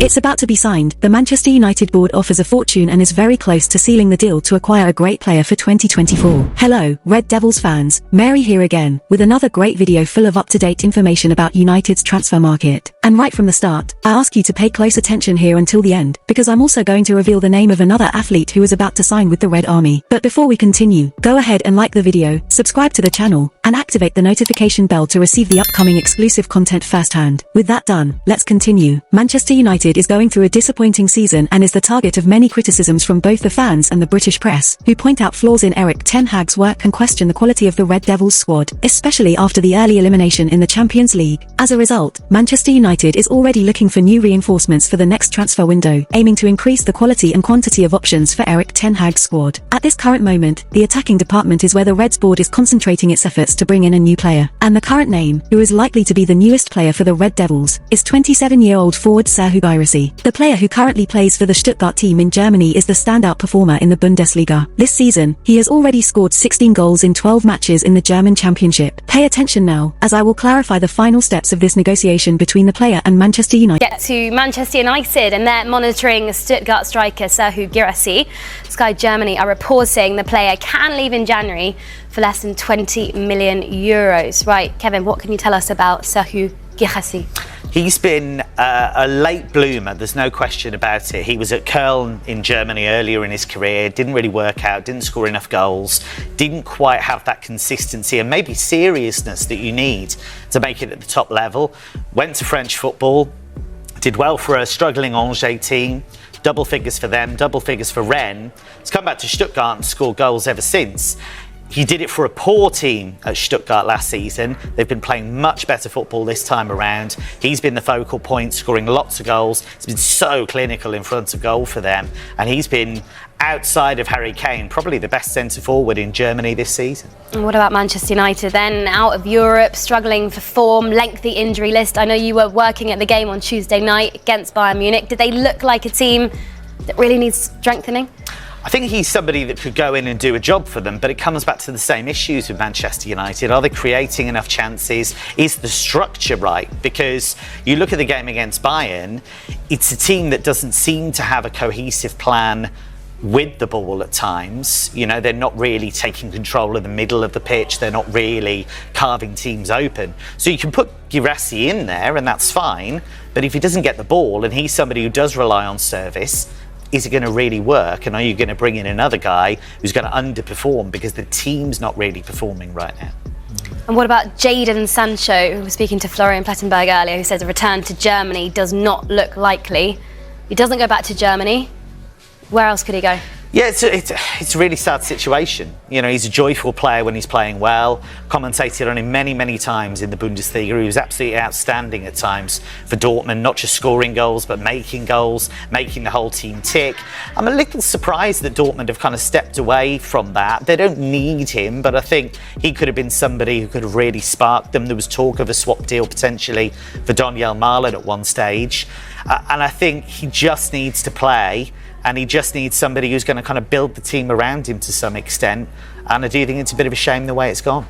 It's about to be signed. The Manchester United board offers a fortune and is very close to sealing the deal to acquire a great player for 2024. Hello, Red Devils fans, Mary here again, with another great video full of up-to-date information about United's transfer market. And right from the start, I ask you to pay close attention here until the end, because I'm also going to reveal the name of another athlete who is about to sign with the Red Army. But before we continue, go ahead and like the video, subscribe to the channel, and activate the notification bell to receive the upcoming exclusive content firsthand. With that done, let's continue. Manchester United is going through a disappointing season and is the target of many criticisms from both the fans and the British press, who point out flaws in Erik ten Hag's work and question the quality of the Red Devils squad, especially after the early elimination in the Champions League. As a result, Manchester United is already looking for new reinforcements for the next transfer window, aiming to increase the quality and quantity of options for Erik ten Hag's squad. At this current moment, the attacking department is where the Reds board is concentrating its efforts to bring in a new player, and the current name, who is likely to be the newest player for the Red Devils, is 27-year-old forward Serhou Guirassy. The player who currently plays for the Stuttgart team in Germany is the standout performer in the Bundesliga. This season, he has already scored 16 goals in 12 matches in the German Championship. Pay attention now, as I will clarify the final steps of this negotiation between the player and Manchester United. Get to Manchester United, and they're monitoring Stuttgart striker Serhou Guirassy. Sky Germany are reporting the player can leave in January for less than 20 million euros. Right, Kevin, what can you tell us about Serhou Guirassy? He's been a late bloomer, there's no question about it. He was at Köln in Germany earlier in his career, didn't really work out, didn't score enough goals, didn't quite have that consistency and maybe seriousness that you need to make it at the top level. Went to French football, did well for a struggling Angers team, double figures for them, double figures for Rennes. He's come back to Stuttgart and scored goals ever since. He did it for a poor team at Stuttgart last season. They've been playing much better football this time around. He's been the focal point, scoring lots of goals. He's been so clinical in front of goal for them. And he's been, outside of Harry Kane, probably the best centre-forward in Germany this season. And what about Manchester United then? Out of Europe, struggling for form, lengthy injury list. I know you were working at the game on Tuesday night against Bayern Munich. Did they look like a team that really needs strengthening? I think he's somebody that could go in and do a job for them, but it comes back to the same issues with Manchester United. Are they creating enough chances? Is the structure right? Because you look at the game against Bayern, it's a team that doesn't seem to have a cohesive plan with the ball at times. You know, they're not really taking control of the middle of the pitch. They're not really carving teams open. So you can put Guirassy in there and that's fine, but if he doesn't get the ball and he's somebody who does rely on service, is it going to really work? And are you going to bring in another guy who's going to underperform because the team's not really performing right now? And what about Jadon Sancho, who was speaking to Florian Plettenberg earlier, who says a return to Germany does not look likely. He doesn't go back to Germany. Where else could he go? Yeah, it's a really sad situation. You know, he's a joyful player when he's playing well. Commentated on him many, many times in the Bundesliga. He was absolutely outstanding at times for Dortmund, not just scoring goals, but making goals, making the whole team tick. I'm a little surprised that Dortmund have kind of stepped away from that. They don't need him, but I think he could have been somebody who could have really sparked them. There was talk of a swap deal potentially for Donyell Malen at one stage. And I think he just needs to play. And he just needs somebody who's going to kind of build the team around him to some extent. And I do think it's a bit of a shame the way it's gone.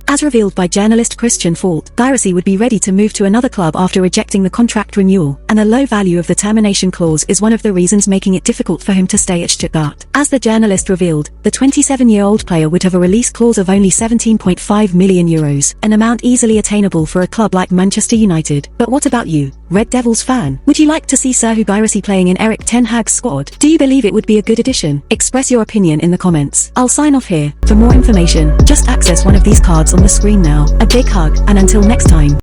As revealed by journalist Christian Fault, Guirassy would be ready to move to another club after rejecting the contract renewal, and the low value of the termination clause is one of the reasons making it difficult for him to stay at Stuttgart. As the journalist revealed, the 27-year-old player would have a release clause of only 17.5 million euros, an amount easily attainable for a club like Manchester United. But what about you, Red Devils fan? Would you like to see Serhou Guirassy playing in Erik ten Hag's squad? Do you believe it would be a good addition? Express your opinion in the comments. I'll sign off here. For more information, just access one of these cards on the screen now. A big hug, and until next time.